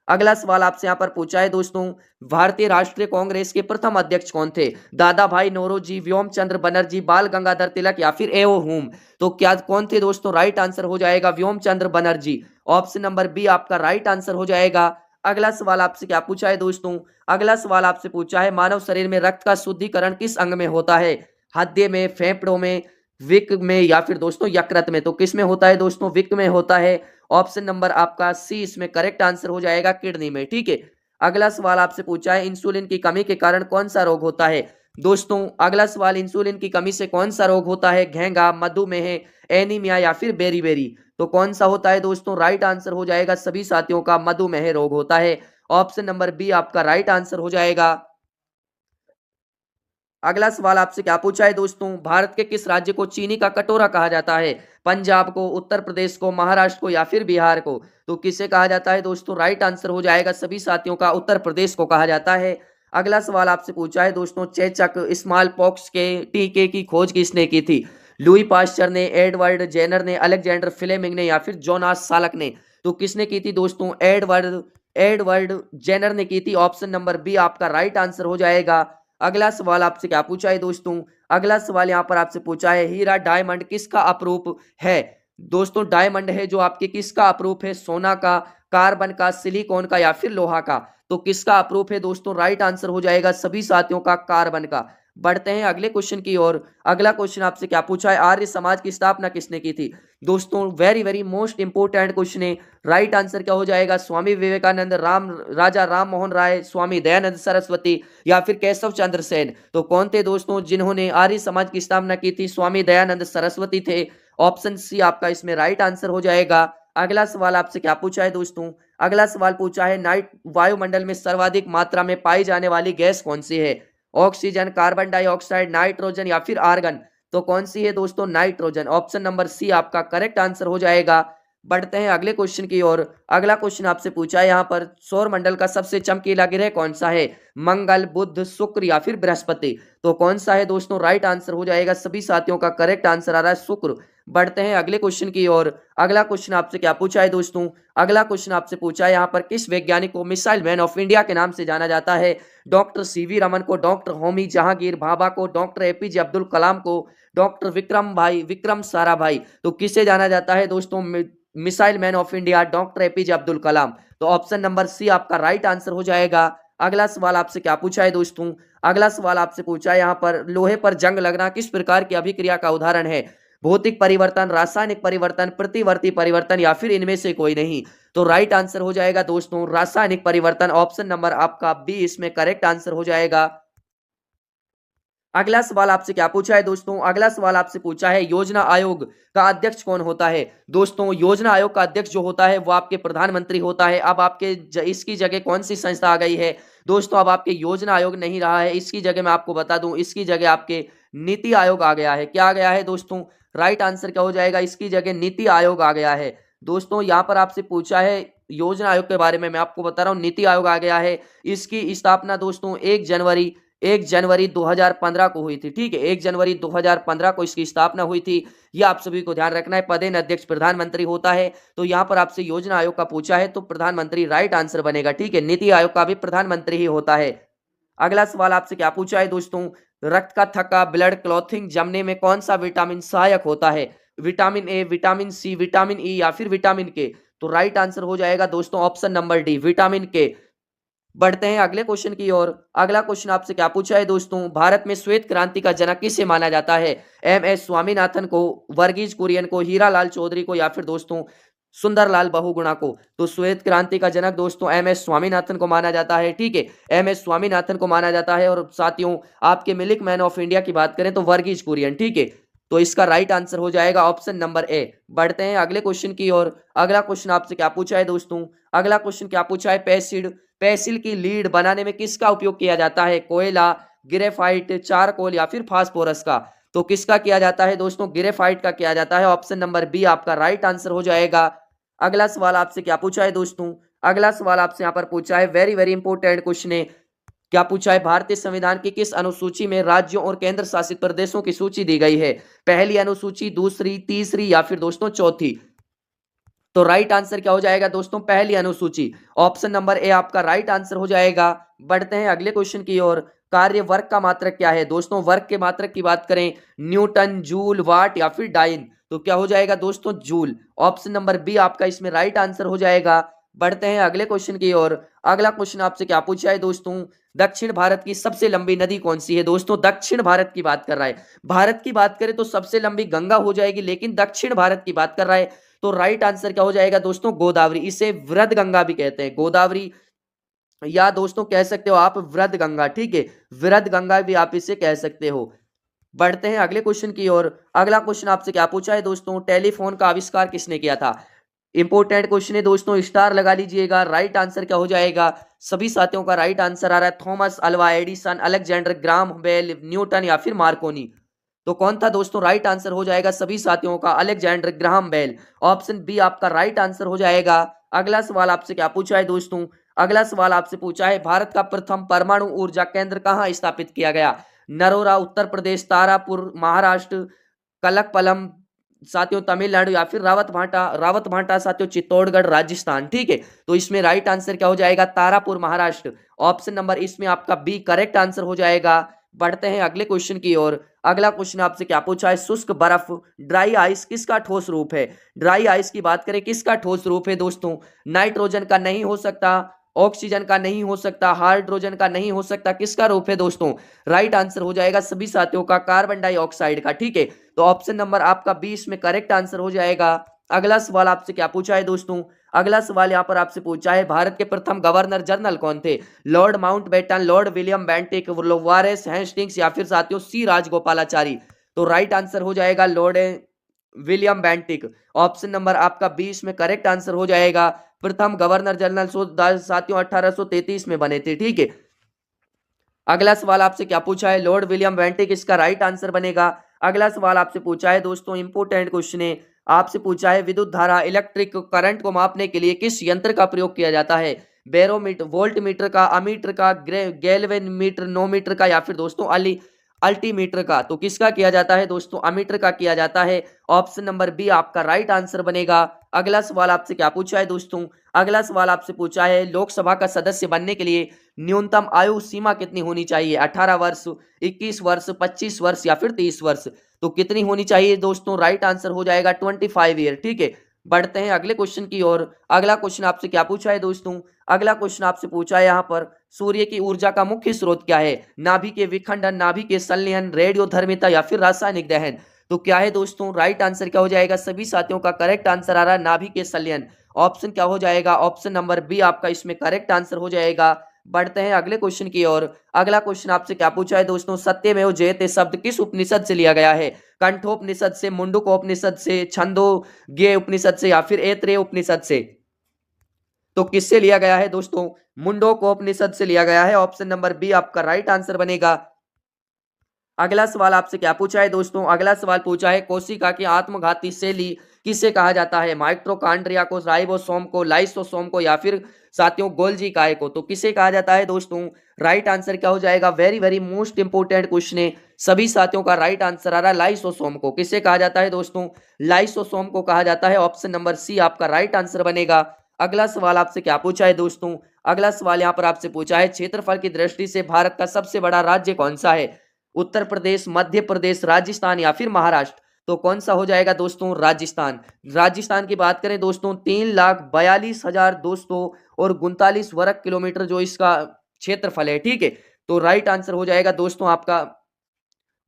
अगला सवाल आपसे यहाँ पर पूछा है दोस्तों, भारतीय राष्ट्रीय कांग्रेस के प्रथम अध्यक्ष कौन थे? दादा भाई नौरोजी, व्योम चंद्र बनर्जी, बाल गंगाधर तिलक या फिर एओ हुम? तो क्या कौन थे दोस्तों? राइट आंसर हो जाएगा व्योम चंद्र बनर्जी। ऑप्शन नंबर बी आपका राइट आंसर हो जाएगा। अगला सवाल आपसे क्या पूछा है दोस्तों? अगला सवाल आपसे पूछा है मानव शरीर में रक्त का शुद्धिकरण किस अंग में होता है? हृदय में, फेफड़ों में, विक में या फिर दोस्तों यकृत में? तो किस में होता है दोस्तों? विक में होता है। ऑप्शन नंबर आपका सी इसमें करेक्ट आंसर हो जाएगा, किडनी में, ठीक है। अगला सवाल आपसे पूछा है इंसुलिन की कमी के कारण कौन सा रोग होता है? दोस्तों अगला सवाल, इंसुलिन की कमी से कौन सा रोग होता है? घेंगा, मधुमेह, एनीमिया या फिर बेरी? तो कौन सा होता है दोस्तों? राइट आंसर हो जाएगा सभी साथियों का मधुमेह रोग होता है। ऑप्शन नंबर बी आपका राइट आंसर हो जाएगा। अगला सवाल आपसे क्या पूछा है दोस्तों? भारत के किस राज्य को चीनी का कटोरा कहा जाता है? पंजाब को, उत्तर प्रदेश को, महाराष्ट्र को या फिर बिहार को? तो किसे कहा जाता है दोस्तों? राइट आंसर हो जाएगा सभी साथियों का उत्तर प्रदेश को कहा जाता है। अगला सवाल आपसे पूछा है दोस्तों, चेचक स्मॉल पॉक्स के टीके की खोज किसने की थी? लुई पास्चर ने, एडवर्ड जेनर ने, अलेक्जेंडर फ्लेमिंग ने या फिर जोनास सालक ने? तो किसने की थी दोस्तों? एडवर्ड एडवर्ड जेनर ने की थी। ऑप्शन नंबर बी आपका राइट आंसर हो जाएगा। अगला सवाल आपसे क्या पूछा है दोस्तों? अगला सवाल यहाँ पर आपसे पूछा है हीरा डायमंड किसका अपरूप है? दोस्तों डायमंड है जो आपके किसका अपरूप है? सोना का, कार्बन का, सिलिकॉन का या फिर लोहा का? तो किसका अपरूप है दोस्तों? राइट आंसर हो जाएगा सभी साथियों का कार्बन का। बढ़ते हैं अगले क्वेश्चन की ओर। अगला क्वेश्चन आपसे क्या पूछा है? आर्य समाज की स्थापना किसने की थी? दोस्तों very very most important question है। राइट आंसर क्या हो जाएगा? स्वामी विवेकानंद, राजा राम मोहन राय, स्वामी दयानंद सरस्वती या फिर केशव चंद्र सेन? तो कौन थे दोस्तों जिन्होंने आर्य समाज की स्थापना की थी? स्वामी दयानंद सरस्वती थे। ऑप्शन सी आपका इसमें राइट आंसर हो जाएगा। अगला सवाल आपसे क्या पूछा है दोस्तों? अगला सवाल पूछा है नाइट वायुमंडल में सर्वाधिक मात्रा में पाई जाने वाली गैस कौन सी है? ऑक्सीजन, कार्बन डाइऑक्साइड, नाइट्रोजन या फिर आर्गन? तो कौन सी है दोस्तों? नाइट्रोजन। ऑप्शन नंबर सी आपका करेक्ट आंसर हो जाएगा। बढ़ते हैं अगले क्वेश्चन की ओर। अगला क्वेश्चन आपसे पूछा है यहाँ पर सौर मंडल का सबसे चमकीला ग्रह कौन सा है? मंगल, बुध, शुक्र या फिर बृहस्पति? तो कौन सा है दोस्तों? राइट आंसर हो जाएगा सभी साथियों का करेक्ट आंसर आ रहा है शुक्र। बढ़ते हैं अगले क्वेश्चन की ओर। अगला क्वेश्चन आपसे क्या पूछा है दोस्तों? अगला क्वेश्चन आपसे पूछा है यहाँ पर किस वैज्ञानिक को मिसाइल मैन ऑफ इंडिया के नाम से जाना जाता है? डॉक्टर सीवी रमन को, डॉक्टर होमी जहांगीर भाभा को, डॉक्टर एपीजे अब्दुल कलाम को, डॉक्टर विक्रम साराभाई? तो किसे जाना जाता है दोस्तों missile man of India? Doctor APJ Abdul Kalam. तो ऑप्शन नंबर सी आपका राइट आंसर हो जाएगा। अगला सवाल आपसे क्या पूछा है दोस्तों? अगला सवाल आपसे पूछा है यहाँ पर लोहे पर जंग लगना किस प्रकार की अभिक्रिया का उदाहरण है? भौतिक परिवर्तन, रासायनिक परिवर्तन, प्रतिवर्ती परिवर्तन या फिर इनमें से कोई नहीं? तो राइट आंसर हो जाएगा दोस्तों रासायनिक परिवर्तन। ऑप्शन नंबर आपका बी इसमें करेक्ट आंसर हो जाएगा। अगला सवाल आपसे क्या पूछा है दोस्तों? अगला सवाल आपसे पूछा है योजना आयोग का अध्यक्ष कौन होता है? दोस्तों योजना आयोग का अध्यक्ष जो होता है वो आपके प्रधानमंत्री होता है। अब आपके इसकी जगह कौन सी संस्था आ गई है दोस्तों? अब आपके योजना आयोग नहीं रहा है, इसकी जगह मैं आपको बता दूं, इसकी जगह आपके नीति आयोग आ गया है। क्या आ गया है दोस्तों? राइट आंसर क्या हो जाएगा? इसकी जगह नीति आयोग आ गया है। दोस्तों यहाँ पर आपसे पूछा है योजना आयोग के बारे में, मैं आपको बता रहा हूँ नीति आयोग आ गया है। इसकी स्थापना दोस्तों 1 जनवरी 2015 को हुई थी, ठीक है। 1 जनवरी 2015 को इसकी स्थापना हुई थी। यह आप सभी को ध्यान रखना है। पदेन अध्यक्ष प्रधानमंत्री होता है। तो यहाँ पर आपसे योजना आयोग का पूछा है तो प्रधानमंत्री राइट आंसर बनेगा, ठीक है। नीति आयोग का भी प्रधानमंत्री ही होता है। अगला सवाल आपसे क्या पूछा है दोस्तों? रक्त का थक्का, ब्लड क्लॉथिंग जमने में कौन सा विटामिन सहायक होता है? Vitamin A, vitamin C, vitamin E या फिर विटामिन के? तो राइट आंसर हो जाएगा दोस्तों ऑप्शन नंबर डी विटामिन के। बढ़ते हैं अगले क्वेश्चन की ओर। अगला क्वेश्चन आपसे क्या पूछा है दोस्तों, भारत में श्वेत क्रांति का जनक किसे माना जाता है? एम एस स्वामीनाथन को, वर्गीज कुरियन को, हीरालाल चौधरी को, या फिर दोस्तों सुंदरलाल बहुगुणा को? तो श्वेत क्रांति का जनक दोस्तों एम एस स्वामीनाथन को माना जाता है। ठीक है, एम एस स्वामीनाथन को माना जाता है। और साथियों आपके मिल्क मैन ऑफ इंडिया की बात करें तो वर्गीज कुरियन। ठीक है, तो इसका राइट आंसर हो जाएगा ऑप्शन नंबर ए। बढ़ते हैं अगले क्वेश्चन की ओर। अगला क्वेश्चन आपसे क्या पूछा है दोस्तों, अगला क्वेश्चन क्या पूछा है, पेंसिल की लीड बनाने में किसका उपयोग किया जाता है? कोयला, ग्रेफाइट, चारकोल, या फिर फास्फोरस का? तो किसका किया जाता है दोस्तों? ग्रेफाइट का किया जाता है। ऑप्शन नंबर बी आपका राइट आंसर हो जाएगा। अगला सवाल आपसे क्या पूछा है दोस्तों, अगला सवाल आपसे यहां पर पूछा है, वेरी वेरी इंपोर्टेंट क्वेश्चन है। क्या पूछा है, भारतीय संविधान की किस अनुसूची में राज्यों और केंद्र शासित प्रदेशों की सूची दी गई है? पहली अनुसूची, दूसरी, तीसरी, या फिर दोस्तों चौथी? तो राइट आंसर क्या हो जाएगा दोस्तों? पहली अनुसूची। ऑप्शन नंबर ए आपका राइट आंसर हो जाएगा। बढ़ते हैं अगले क्वेश्चन की ओर। कार्य वर्ग का मात्रक क्या है दोस्तों? वर्ग के मात्रक की बात करें, न्यूटन, जूल, वाट, या फिर डाइन? तो क्या हो जाएगा दोस्तों? जूल। ऑप्शन नंबर बी आपका इसमें राइट आंसर हो जाएगा। बढ़ते हैं अगले क्वेश्चन की ओर। अगला क्वेश्चन आपसे क्या पूछा है दोस्तों, दक्षिण भारत की सबसे लंबी नदी कौन सी है? दोस्तों दक्षिण भारत की बात कर रहा है। भारत की बात करें तो सबसे लंबी गंगा हो जाएगी, लेकिन दक्षिण भारत की बात कर रहा है तो राइट आंसर क्या हो जाएगा दोस्तों? गोदावरी। इसे वृद्ध गंगा भी कहते हैं, गोदावरी, या दोस्तों कह सकते हो आप वृद्ध गंगा। ठीक है, वृद्ध गंगा भी आप इसे कह सकते हो। बढ़ते हैं अगले क्वेश्चन की ओर। अगला क्वेश्चन आपसे क्या पूछा है दोस्तों, टेलीफोन का आविष्कार किसने किया था? इंपोर्टेंट क्वेश्चन है दोस्तों, स्टार लगा लीजिएगा। राइट आंसर क्या हो जाएगा? सभी साथियों का राइट आंसर आ रहा है, Thomas Alva Edison, Alexander Graham Bell, Newton, या फिर मार्कोनी? तो कौन था दोस्तों? राइट आंसर हो जाएगा सभी साथियों का Alexander Graham Bell. Option B आपका राइट आंसर हो जाएगा। अगला सवाल आपसे क्या पूछा है दोस्तों, अगला सवाल आपसे पूछा है, भारत का प्रथम परमाणु ऊर्जा केंद्र कहां स्थापित किया गया? नरोरा उत्तर प्रदेश, तारापुर महाराष्ट्र, कलकपलम साथियों तमिलनाडु, या फिर रावत भाटा साथियों चित्तौड़गढ़ राजस्थान? ठीक है, तो इसमें राइट आंसर क्या हो जाएगा? तारापुर महाराष्ट्र। ऑप्शन नंबर इसमें आपका बी करेक्ट आंसर हो जाएगा। बढ़ते हैं अगले क्वेश्चन की ओर। अगला क्वेश्चन आपसे क्या पूछा है, शुष्क बर्फ, ड्राई आइस किसका ठोस रूप है? ड्राई आइस की बात करें, किसका ठोस रूप है दोस्तों? नाइट्रोजन का नहीं हो सकता, ऑक्सीजन का नहीं हो सकता, हाइड्रोजन का नहीं हो सकता, किसका रूप है दोस्तों? राइट आंसर हो जाएगा सभी साथियों का कार्बन डाइऑक्साइड का। ठीक है, तो ऑप्शन नंबर आपका 20 में करेक्ट आंसर हो जाएगा। अगला सवाल आपसे क्या पूछा है दोस्तों, अगला सवाल यहां पर आपसे पूछा है, भारत के प्रथम गवर्नर जनरल कौन थे? Lord Mountbatten, Lord William Bentinck, Lawrence Hastings, या फिर साथियों सी राजगोपालाचारी? तो राइट आंसर हो जाएगा Lord William Bentinck. Option number आपका 20 में करेक्ट आंसर हो जाएगा। प्रथम गवर्नर जनरल साथियों 1833 में बने थे। ठीक है, अगला सवाल आपसे क्या पूछा है, लॉर्ड विलियम बेंटिक इसका राइट आंसर बनेगा। अगला सवाल आपसे पूछा है दोस्तों, इंपोर्टेंट क्वेश्चन है, आपसे पूछा है, विद्युत धारा इलेक्ट्रिक करंट को मापने के लिए किस यंत्र का प्रयोग किया जाता है? बैरोमीटर, वोल्ट मीटर का, अमीटर का, गैल्वेनोमीटर, नोमीटर का, या फिर दोस्तों अल्टीमीटर का? तो किसका किया जाता है दोस्तों? अमीटर का किया जाता है। ऑप्शन नंबर बी आपका राइट आंसर बनेगा। अगला सवाल आपसे क्या पूछा है दोस्तों, अगला सवाल आपसे पूछा है, लोकसभा का सदस्य बनने के लिए न्यूनतम आयु सीमा कितनी होनी चाहिए? 18 वर्ष, 21 वर्ष, 25 वर्ष, या फिर 30 वर्ष? तो कितनी होनी चाहिए दोस्तों? राइट आंसर हो जाएगा 25 ईयर। ठीक है, बढ़ते हैं अगले क्वेश्चन की ओर। अगला क्वेश्चन आपसे क्या पूछा है दोस्तों, अगला क्वेश्चन आपसे पूछा है यहाँ पर, सूर्य की ऊर्जा का मुख्य स्रोत क्या है? नाभिकीय विखंडन, नाभिकीय संलयन, रेडियोधर्मिता, या फिर रासायनिक दहन? तो क्या है दोस्तों? राइट आंसर क्या हो जाएगा? सभी साथियों का करेक्ट आंसर आ रहा है नाभिकीय संलयन। ऑप्शन क्या हो जाएगा? ऑप्शन नंबर बी आपका इसमें करेक्ट आंसर हो जाएगा। बढ़ते हैं अगले क्वेश्चन की ओर। अगला क्वेश्चन आपसे क्या पूछा है दोस्तों, सत्यमेव जयते शब्द किस उपनिषद से लिया गया है? कंठोपनिषद से, मुंडकोपनिषद से, छंदोग्य उपनिषद से, या फिर ऐत्रेय उपनिषद से? तो किससे लिया गया है दोस्तों? मुंडकोपनिषद से लिया गया है। ऑप्शन नंबर बी आपका राइट आंसर बनेगा। अगला सवाल आपसे क्या पूछा है दोस्तों, अगला सवाल पूछा है, कोशिका की आत्मघाती सेली किसे कहा जाता है? माइटोकॉन्ड्रिया को, राइबोसोम को, लाइसोसोम को, या फिर साथियों गोल्जी काय को? तो किसे कहा जाता है दोस्तों? राइट आंसर क्या हो जाएगा? Very very most important question है, सभी साथियों का राइट आंसर आ रहा है लाइसोसोम को। किसे कहा जाता है दोस्तों? लाइसोसोम को कहा जाता है। ऑप्शन नंबर सी आपका राइट आंसर बनेगा। अगला सवाल आपसे क्या पूछा है दोस्तों, अगला सवाल यहाँ पर आपसे पूछा है, क्षेत्रफल की दृष्टि से भारत का सबसे बड़ा राज्य कौन सा है? उत्तर प्रदेश, मध्य प्रदेश, राजस्थान, या फिर महाराष्ट्र? तो कौन सा हो जाएगा दोस्तों? राजस्थान। राजस्थान की बात करें दोस्तों, 3,42,200 और 39 वर्ग किलोमीटर जो इसका क्षेत्रफल है। ठीक है, तो राइट आंसर हो जाएगा दोस्तों आपका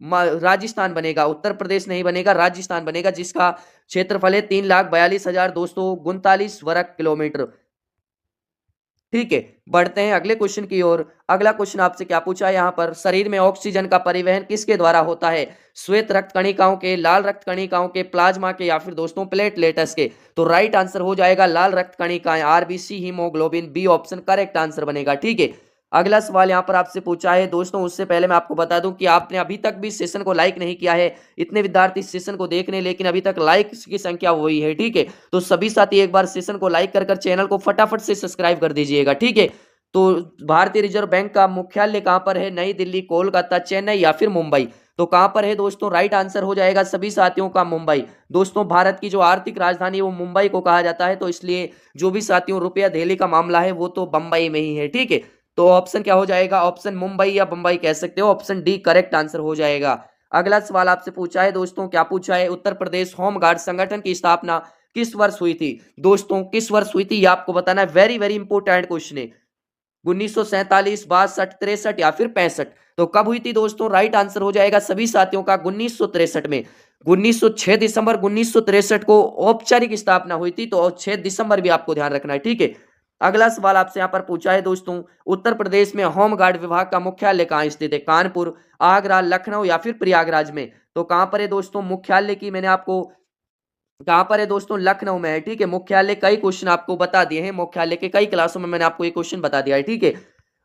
राजस्थान बनेगा, उत्तर प्रदेश नहीं बनेगा, राजस्थान बनेगा, जिसका क्षेत्रफल है 3,42,239 वर्ग किलोमीटर। ठीक है, बढ़ते हैं अगले क्वेश्चन की ओर। अगला क्वेश्चन आपसे क्या पूछा है यहाँ पर, शरीर में ऑक्सीजन का परिवहन किसके द्वारा होता है? श्वेत रक्त कणिकाओं के, लाल रक्त कणिकाओं के, प्लाज्मा के, या फिर दोस्तों प्लेटलेट्स के? तो राइट आंसर हो जाएगा लाल रक्त कणिकाएं, RBC, haemoglobin, B option correct answer बनेगा। ठीक है, अगला सवाल यहाँ पर आपसे पूछा है दोस्तों, उससे पहले मैं आपको बता दूं कि आपने अभी तक भी सेशन को लाइक नहीं किया है। इतने विद्यार्थी सेशन को देख रहे हैं लेकिन अभी तक लाइक की संख्या वही है। ठीक है, तो सभी साथी एक बार सेशन को लाइक कर चैनल को फटाफट से सब्सक्राइब कर दीजिएगा। ठीक है, तो भारतीय रिजर्व बैंक का मुख्यालय कहां पर है? नई दिल्ली, कोलकाता, चेन्नई या फिर मुंबई? तो कहां पर है दोस्तों? राइट आंसर हो जाएगा सभी साथियों का मुंबई। दोस्तों भारत की जो आर्थिक राजधानी है वो मुंबई को कहा जाता है, तो इसलिए जो भी साथियों रुपया दहली का मामला है वो तो बंबई में ही है। ठीक है, तो ऑप्शन क्या हो जाएगा? ऑप्शन मुंबई या बंबई कह सकते हो, ऑप्शन डी करेक्ट आंसर हो जाएगा। अगला सवाल आपसे पूछा है दोस्तों, क्या पूछा है? उत्तर प्रदेश होमगार्ड संगठन की स्थापना किस वर्ष हुई थी? दोस्तों किस वर्ष हुई थी ये आपको बताना है, वेरी वेरी इंपोर्टेंट क्वेश्चन है। 1947, 62, 63 या फिर 65? तो कब हुई थी दोस्तों? राइट आंसर हो जाएगा सभी साथियों का 1963 में। 6 दिसंबर 1963 को औपचारिक स्थापना हुई थी, तो 6 दिसंबर भी आपको ध्यान रखना है। ठीक है, अगला सवाल आपसे यहाँ पर पूछा है दोस्तों, उत्तर प्रदेश में होमगार्ड विभाग का मुख्यालय कहाँ स्थित है? कानपुर, आगरा, लखनऊ या फिर प्रयागराज में? तो कहां पर है दोस्तों मुख्यालय की मैंने आपको, कहां पर है दोस्तों? लखनऊ में है। ठीक है, मुख्यालय कई क्वेश्चन आपको बता दिए हैं, मुख्यालय के कई क्लासों में मैंने आपको ये क्वेश्चन बता दिया है। ठीक है,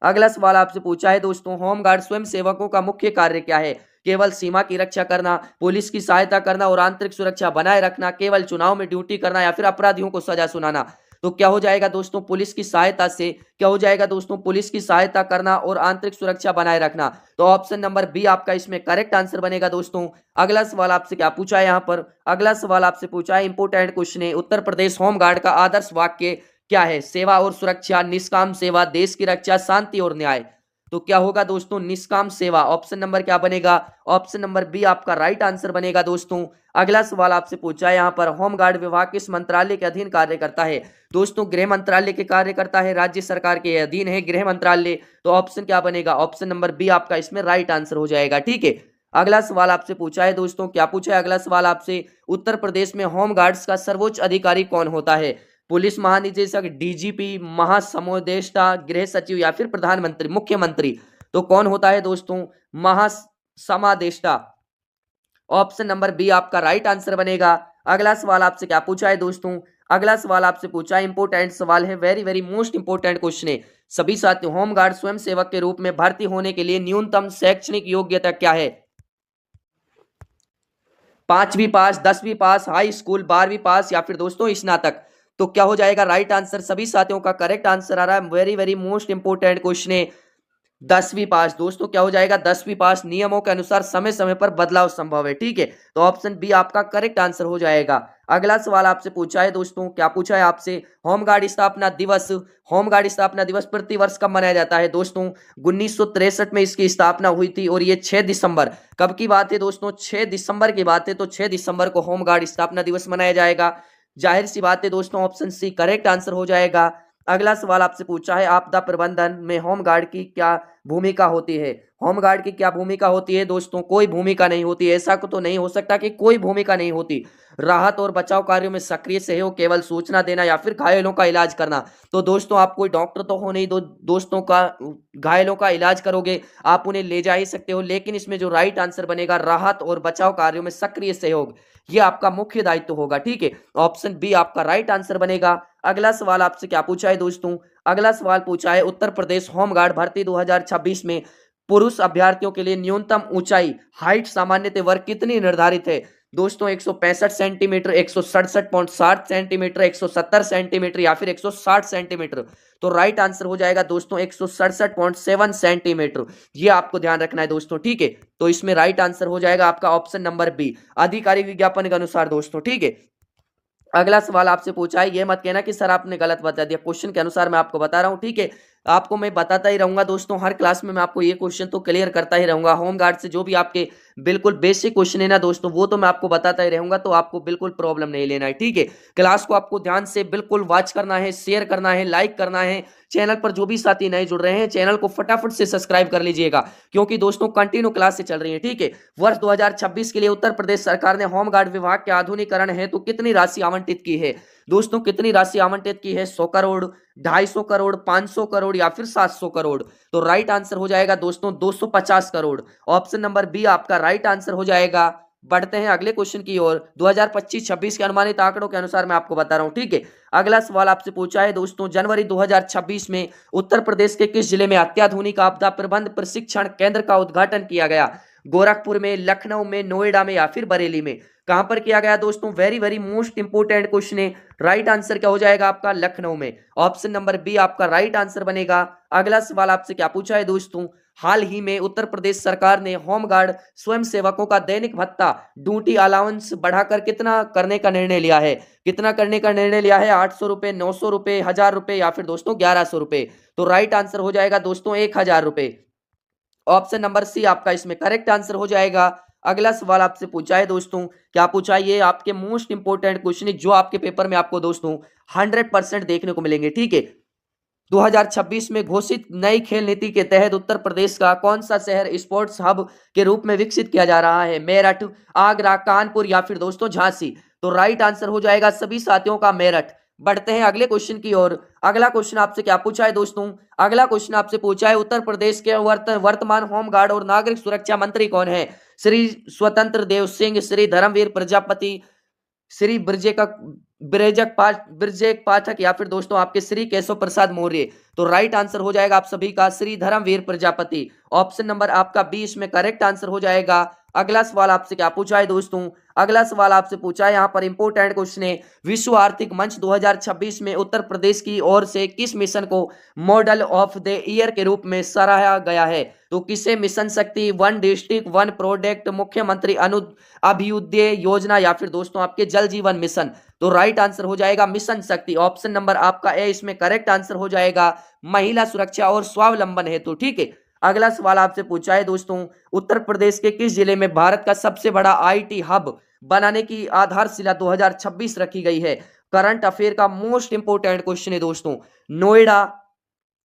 अगला सवाल आपसे पूछा है दोस्तों, होमगार्ड स्वयं सेवकों का मुख्य कार्य क्या है? केवल सीमा की रक्षा करना, पुलिस की सहायता करना और आंतरिक सुरक्षा बनाए रखना, केवल चुनाव में ड्यूटी करना या फिर अपराधियों को सजा सुनाना? तो क्या हो जाएगा दोस्तों? पुलिस की सहायता से, क्या हो जाएगा दोस्तों? पुलिस की सहायता करना और आंतरिक सुरक्षा बनाए रखना। तो ऑप्शन नंबर बी आपका इसमें करेक्ट आंसर बनेगा दोस्तों। अगला सवाल आपसे क्या पूछा है यहाँ पर? अगला सवाल आपसे पूछा है, इंपोर्टेंट क्वेश्चन है, उत्तर प्रदेश होमगार्ड का आदर्श वाक्य क्या है? सेवा और सुरक्षा, निष्काम सेवा, देश की रक्षा, शांति और न्याय? तो क्या होगा दोस्तों? निष्काम सेवा। ऑप्शन नंबर क्या बनेगा? ऑप्शन नंबर बी आपका राइट आंसर बनेगा दोस्तों। अगला सवाल आपसे पूछा है यहाँ पर, होमगार्ड विभाग किस मंत्रालय के अधीन कार्य करता है? दोस्तों गृह मंत्रालय के कार्य करता है, राज्य सरकार के अधीन है गृह मंत्रालय। तो ऑप्शन क्या बनेगा? ऑप्शन नंबर बी आपका इसमें राइट आंसर हो जाएगा। ठीक है, अगला सवाल आपसे पूछा है दोस्तों, क्या पूछा है अगला सवाल आपसे, उत्तर प्रदेश में होमगार्ड्स का सर्वोच्च अधिकारी कौन होता है? पुलिस महानिदेशक, डीजीपी, महासमुदेष्टा, गृह सचिव या फिर प्रधानमंत्री, मुख्यमंत्री? तो कौन होता है दोस्तों? महासमादेष्टा। ऑप्शन नंबर बी आपका राइट आंसर बनेगा। अगला सवाल आपसे क्या पूछा है दोस्तों? अगला सवाल आपसे पूछा है, इंपोर्टेंट सवाल है, very very most important question है। सभी साथियों, होमगार्ड स्वयं सेवक के रूप में भर्ती होने के लिए न्यूनतम शैक्षणिक योग्यता क्या है? 5वीं पास, 10वीं पास, हाई स्कूल, 12वीं पास या फिर दोस्तों स्नातक? तो क्या हो जाएगा राइट आंसर? सभी साथियों का करेक्ट आंसर आ रहा है, very very most important question है, 10वीं पास। दोस्तों क्या हो जाएगा? 10वीं पास। नियमों के अनुसार समय समय पर बदलाव संभव है। ठीक है, तो ऑप्शन बी आपका करेक्ट आंसर हो जाएगा। अगला सवाल आपसे पूछा है दोस्तों, क्या पूछा है आपसे, होमगार्ड स्थापना दिवस, होमगार्ड स्थापना दिवस प्रति वर्ष कब मनाया जाता है? दोस्तों 1963 में इसकी स्थापना हुई थी और ये 6 दिसंबर, कब की बात है दोस्तों? 6 दिसंबर की बात है, तो 6 दिसंबर को होमगार्ड स्थापना दिवस मनाया जाएगा। जाहिर सी बात है दोस्तों, ऑप्शन सी करेक्ट आंसर हो जाएगा। अगला सवाल आपसे पूछा है, आपदा प्रबंधन में होमगार्ड की क्या भूमिका होती है? होमगार्ड की क्या भूमिका होती है? दोस्तों कोई भूमिका नहीं होती, ऐसा तो नहीं हो सकता कि कोई भूमिका नहीं होती। राहत और बचाव कार्यों में सक्रिय सहयोग, केवल सूचना देना या फिर घायलों का इलाज करना? तो दोस्तों आप कोई डॉक्टर तो हो नहीं, दोस्तों का घायलों का इलाज करोगे, आप उन्हें ले जा ही सकते हो, लेकिन इसमें जो राइट आंसर बनेगा, राहत और बचाव कार्यों में सक्रिय सहयोग, ये आपका मुख्य दायित्व होगा। ठीक है, ऑप्शन बी आपका राइट आंसर बनेगा। अगला सवाल आपसे क्या पूछा है दोस्तों? अगला सवाल पूछा है, उत्तर प्रदेश होमगार्ड भर्ती 2026 में पुरुष अभ्यर्थियों के लिए न्यूनतम ऊंचाई, हाइट सामान्यतः वर्ग कितनी निर्धारित है? दोस्तों 165 सेंटीमीटर, 167.7 सेंटीमीटर, 170 सेंटीमीटर या फिर 160 सेंटीमीटर? तो राइट आंसर हो जाएगा दोस्तों 167.7 सेंटीमीटर। ये आपको ध्यान रखना है दोस्तों। ठीक है, तो इसमें राइट आंसर हो जाएगा आपका ऑप्शन नंबर बी, आधिकारिक विज्ञापन के अनुसार दोस्तों। ठीक है, अगला सवाल आपसे पूछा है, ये मत कहना कि सर आपने गलत बता दिया, क्वेश्चन के अनुसार मैं आपको बता रहा हूं। ठीक है, आपको मैं बताता ही रहूंगा दोस्तों, हर क्लास में मैं आपको ये क्वेश्चन तो क्लियर करता ही रहूंगा। होमगार्ड से जो भी आपके बिल्कुल बेसिक क्वेश्चन है ना दोस्तों, वो तो मैं आपको बताता ही रहूंगा, तो आपको बिल्कुल प्रॉब्लम नहीं लेना है, ठीक है। क्लास को आपको ध्यान से बिल्कुल वॉच करना है, शेयर करना है, लाइक करना है। चैनल पर जो भी साथी नए जुड़ रहे हैं, चैनल को फटाफट से सब्सक्राइब कर लीजिएगा, क्योंकि दोस्तों कंटिन्यू क्लास से चल रही है, ठीक है। वर्ष 2026 के लिए उत्तर प्रदेश सरकार ने होमगार्ड विभाग के आधुनिकीकरण हेतु कितनी राशि आवंटित की है? दोस्तों कितनी राशि आवंटित की है? 100 करोड़, 250 करोड़, 500 करोड़ या फिर 700 करोड़? तो राइट आंसर हो जाएगा दोस्तों 250 करोड़। ऑप्शन नंबर बी आपका राइट आंसर हो जाएगा। बढ़ते हैं अगले क्वेश्चन की ओर। 2025-26 के अनुमानित आंकड़ों के अनुसार मैं आपको बता रहा हूं, ठीक है। अगला सवाल आपसे पूछा है दोस्तों, जनवरी 2026 में उत्तर प्रदेश के किस जिले में अत्याधुनिक आपदा प्रबंध प्रशिक्षण केंद्र का उद्घाटन किया गया? गोरखपुर में, लखनऊ में, नोएडा में या फिर बरेली में? कहां पर किया गया दोस्तों? Very very most important question है। राइट आंसर क्या हो जाएगा आपका? लखनऊ में। ऑप्शन नंबर बी आपका राइट आंसर बनेगा। अगला सवाल आपसे क्या पूछा है दोस्तों, हाल ही में उत्तर प्रदेश सरकार ने होमगार्ड स्वयं सेवकों का दैनिक भत्ता ड्यूटी अलाउंस बढ़ाकर कितना करने का निर्णय लिया है? कितना करने का निर्णय लिया है? 800 रुपए, 900 रुपए, 1000 रुपए या फिर दोस्तों 1100 रुपए? तो राइट आंसर हो जाएगा दोस्तों 1000 रुपए। ऑप्शन नंबर सी आपका इसमें करेक्ट आंसर हो जाएगा। अगला सवाल आपसे पूछा है दोस्तों, क्या पूछा है? ये आपके मोस्ट इंपोर्टेंट क्वेश्चन है, जो आपके पेपर में आपको दोस्तों 100% देखने को मिलेंगे, ठीक है। 2026 में घोषित नई खेल नीति के तहत उत्तर प्रदेश का कौन सा शहर स्पोर्ट्स हब के रूप में विकसित किया जा रहा है? मेरठ, आगरा, कानपुर या फिर दोस्तों झांसी? तो राइट आंसर हो जाएगा सभी साथियों का मेरठ। बढ़ते हैं अगले क्वेश्चन की ओर। अगला क्वेश्चन आपसे क्या पूछा है दोस्तों? अगला क्वेश्चन आपसे पूछा है, उत्तर प्रदेश के वर्तमान होमगार्ड और नागरिक सुरक्षा मंत्री कौन है? श्री स्वतंत्र देव सिंह, श्री धर्मवीर प्रजापति, श्री ब्रजेक पाठक या फिर दोस्तों आपके श्री केशव प्रसाद मौर्य? तो राइट आंसर हो जाएगा आप सभी का श्री धर्मवीर प्रजापति। ऑप्शन नंबर आपका बी इसमें करेक्ट आंसर हो जाएगा। अगला सवाल आपसे क्या पूछा है दोस्तों? अगला सवाल आपसे पूछा है, यहाँ पर इंपोर्टेंट क्वेश्चन है, विश्व आर्थिक मंच 2026 में उत्तर प्रदेश की ओर से किस मिशन को मॉडल ऑफ द ईयर के रूप में सराहा गया है? तो किसे मिशन शक्ति, वन डिस्ट्रिक्ट, वन प्रोडक्ट, मुख्यमंत्री अभ्युदय योजना या फिर दोस्तों आपके जल जीवन मिशन? तो राइट आंसर हो जाएगा मिशन शक्ति। ऑप्शन नंबर आपका ए इसमें करेक्ट आंसर हो जाएगा, महिला सुरक्षा और स्वावलंबन हेतु, ठीक है। अगला सवाल आपसे पूछा है दोस्तों, उत्तर प्रदेश के किस जिले में भारत का सबसे बड़ा आईटी हब बनाने की आधारशिला 2026 रखी गई है? करंट अफेयर का मोस्ट इंपोर्टेंट क्वेश्चन है दोस्तों। नोएडा,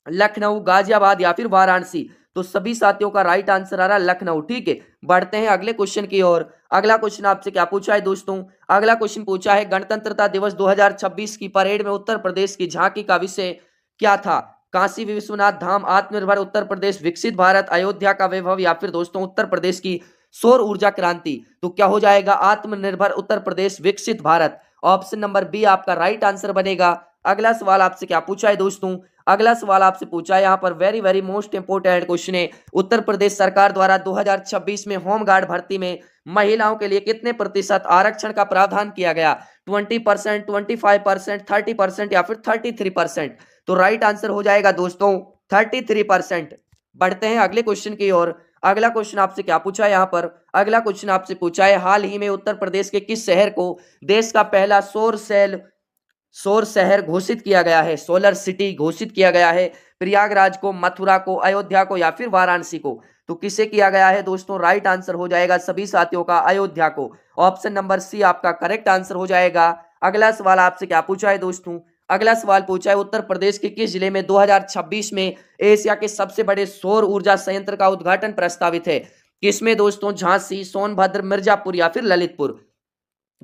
लखनऊ, गाजियाबाद या फिर वाराणसी? तो सभी साथियों का राइट आंसर आ रहा है लखनऊ, ठीक है। बढ़ते हैं अगले क्वेश्चन की ओर। अगला क्वेश्चन आपसे क्या पूछा है दोस्तों? अगला क्वेश्चन पूछा है, गणतंत्रता दिवस 2026 की परेड में उत्तर प्रदेश की झांकी का विषय क्या था? काशी विश्वनाथ धाम, आत्मनिर्भर उत्तर प्रदेश, विकसित भारत, अयोध्या का वैभव या फिर दोस्तों उत्तर प्रदेश की सौर ऊर्जा क्रांति? तो क्या हो जाएगा? आत्मनिर्भर उत्तर प्रदेश, विकसित भारत। ऑप्शन नंबर बी आपका राइट आंसर बनेगा। अगला सवाल आपसे क्या पूछा है दोस्तों? अगला सवाल आपसे पूछा है, यहाँ पर very very most important question है, उत्तर प्रदेश सरकार द्वारा 2026 में होमगार्ड भर्ती में महिलाओं के लिए कितने प्रतिशत आरक्षण का प्रावधान किया गया? 20%, 25%, 30% या फिर 33%? तो राइट आंसर हो जाएगा दोस्तों 33%। बढ़ते हैं अगले क्वेश्चन की ओर। अगला क्वेश्चन आपसे क्या पूछा है? यहाँ पर अगला क्वेश्चन आपसे पूछा है, हाल ही में उत्तर प्रदेश के किस शहर को देश का पहला सौर शहर घोषित किया गया है? सोलर सिटी घोषित किया गया है। प्रयागराज को, मथुरा को, अयोध्या को या फिर वाराणसी को? तो किसे किया गया है दोस्तों? राइट आंसर हो जाएगा सभी साथियों का अयोध्या को। ऑप्शन नंबर सी आपका करेक्ट आंसर हो जाएगा। अगला सवाल आपसे क्या पूछा है दोस्तों? अगला सवाल पूछा है, उत्तर प्रदेश के किस जिले में 2026 में एशिया के सबसे बड़े सौर ऊर्जा संयंत्र का उद्घाटन प्रस्तावित है? किसमें दोस्तों? झांसी, सोनभद्र, मिर्जापुर या फिर ललितपुर?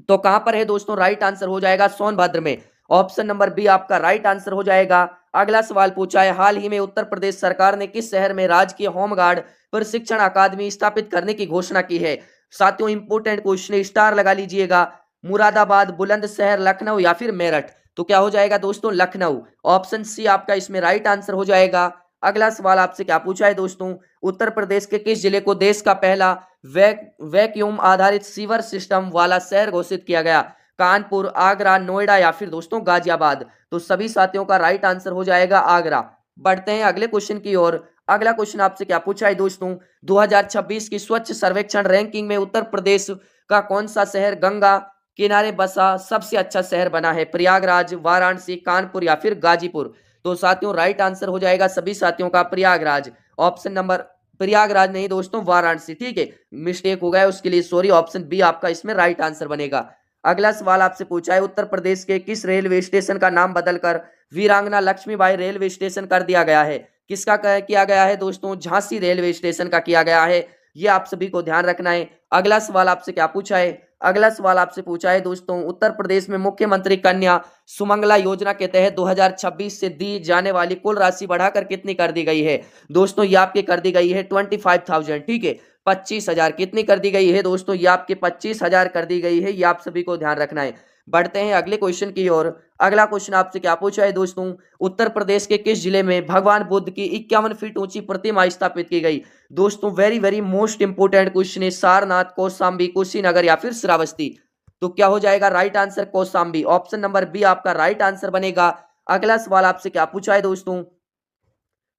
तो कहां पर है दोस्तों? राइट आंसर हो जाएगा सोनभद्र में। ऑप्शन नंबर बी आपका राइट आंसर हो जाएगा। अगला सवाल पूछा है, हाल ही में उत्तर प्रदेश सरकार ने किस शहर में राजकीय होमगार्ड प्रशिक्षण अकादमी स्थापित करने की घोषणा की है? साथियों इंपोर्टेंट क्वेश्चन, स्टार लगा लीजिएगा। मुरादाबाद, बुलंदशहर, लखनऊ या फिर मेरठ? तो क्या हो जाएगा दोस्तों? लखनऊ। ऑप्शन सी आपका इसमें राइट आंसर हो जाएगा। अगला सवाल आपसे क्या पूछा है दोस्तों? उत्तर प्रदेश के किस जिले को देश का पहला वैक्यूम आधारित सीवर सिस्टम वाला शहर घोषित किया गया? कानपुर, आगरा, नोएडा या फिर दोस्तों गाजियाबाद? तो सभी साथियों का राइट आंसर हो जाएगा आगरा। बढ़ते हैं अगले क्वेश्चन की ओर। अगला क्वेश्चन आपसे क्या पूछा है दोस्तों? 2026 की स्वच्छ सर्वेक्षण रैंकिंग में उत्तर प्रदेश का कौन सा शहर गंगा किनारे बसा सबसे अच्छा शहर बना है? प्रयागराज, वाराणसी, कानपुर या फिर गाजीपुर? तो साथियों राइट आंसर हो जाएगा सभी साथियों का प्रयागराज। ऑप्शन नंबर प्रयागराज नहीं दोस्तों, वाराणसी। ठीक है, मिस्टेक हो गया उसके लिए सॉरी। ऑप्शन बी आपका इसमें राइट आंसर बनेगा। अगला सवाल आपसे पूछा है, उत्तर प्रदेश के किस रेलवे स्टेशन का नाम बदलकर वीरांगना लक्ष्मीबाई रेलवे स्टेशन कर दिया गया है? किसका किया गया है दोस्तों? झांसी रेलवे स्टेशन का किया गया है। ये आप सभी को ध्यान रखना है। अगला सवाल आपसे क्या पूछा है? अगला सवाल आपसे पूछा है दोस्तों, उत्तर प्रदेश में मुख्यमंत्री कन्या सुमंगला योजना के तहत 2026 से दी जाने वाली कुल राशि बढ़ाकर कितनी कर दी गई है? दोस्तों ये आपकी कर दी गई है 25,000। ठीक है, 25,000 कितनी कर दी गई है दोस्तों? ये आपके 25,000 कर दी गई है। ये आप सभी को ध्यान रखना है। बढ़ते हैं अगले क्वेश्चन की ओर। अगला क्वेश्चन आपसे क्या पूछा है दोस्तों, उत्तर प्रदेश के किस जिले में भगवान बुद्ध की 51 फीट ऊंची प्रतिमा स्थापित की गई? दोस्तों very very most important question है। सारनाथ, कौशाम्बी, कुशीनगर या फिर श्रावस्ती? तो क्या हो जाएगा right answer? Kaushambi. Option number B आपका राइट आंसर बनेगा। अगला सवाल आपसे क्या पूछा है दोस्तों?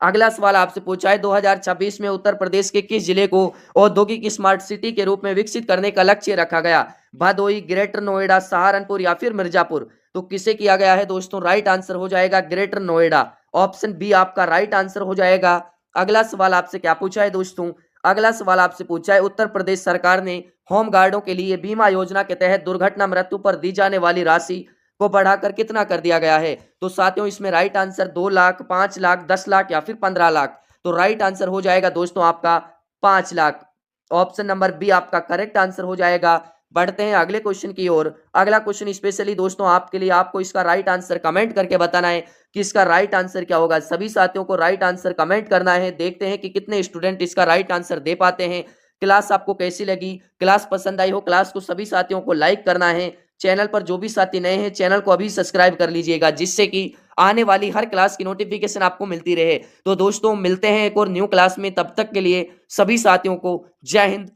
अगला सवाल आपसे पूछा है 2026 में उत्तर प्रदेश के किस जिले को औद्योगिक स्मार्ट सिटी के रूप में विकसित करने का लक्ष्य रखा गया? भदोई, ग्रेटर नोएडा, सहारनपुर या फिर मिर्जापुर? तो किसे किया गया है दोस्तों? राइट आंसर हो जाएगा ग्रेटर नोएडा। ऑप्शन बी आपका राइट आंसर हो जाएगा। अगला सवाल आपसे क्या पूछा है दोस्तों? अगला सवाल आपसे पूछा है, उत्तर प्रदेश सरकार ने होम गार्डों के लिए बीमा योजना के तहत दुर्घटना मृत्यु पर दी जाने वाली राशि को बढ़ाकर कितना कर दिया गया है? तो साथियों इसमें राइट आंसर 2 लाख, 5 लाख, 10 लाख या फिर 15 लाख? तो राइट आंसर हो जाएगा दोस्तों आपका 5 लाख। ऑप्शन नंबर बी आपका करेक्ट आंसर हो जाएगा। बढ़ते हैं अगले क्वेश्चन की ओर। अगला क्वेश्चन स्पेशली दोस्तों आपके लिए, आपको इसका राइट आंसर कमेंट करके बताना है कि इसका राइट आंसर क्या होगा। सभी साथियों को राइट आंसर कमेंट करना है। देखते हैं कि कितने स्टूडेंट इसका राइट आंसर दे पाते हैं। क्लास आपको कैसी लगी? क्लास पसंद आई हो क्लास को सभी साथियों को लाइक करना है। चैनल पर जो भी साथी नए हैं चैनल को अभी सब्सक्राइब कर लीजिएगा, जिससे कि आने वाली हर क्लास की नोटिफिकेशन आपको मिलती रहे। तो दोस्तों मिलते हैं एक और न्यू क्लास में, तब तक के लिए सभी साथियों को जय हिंद।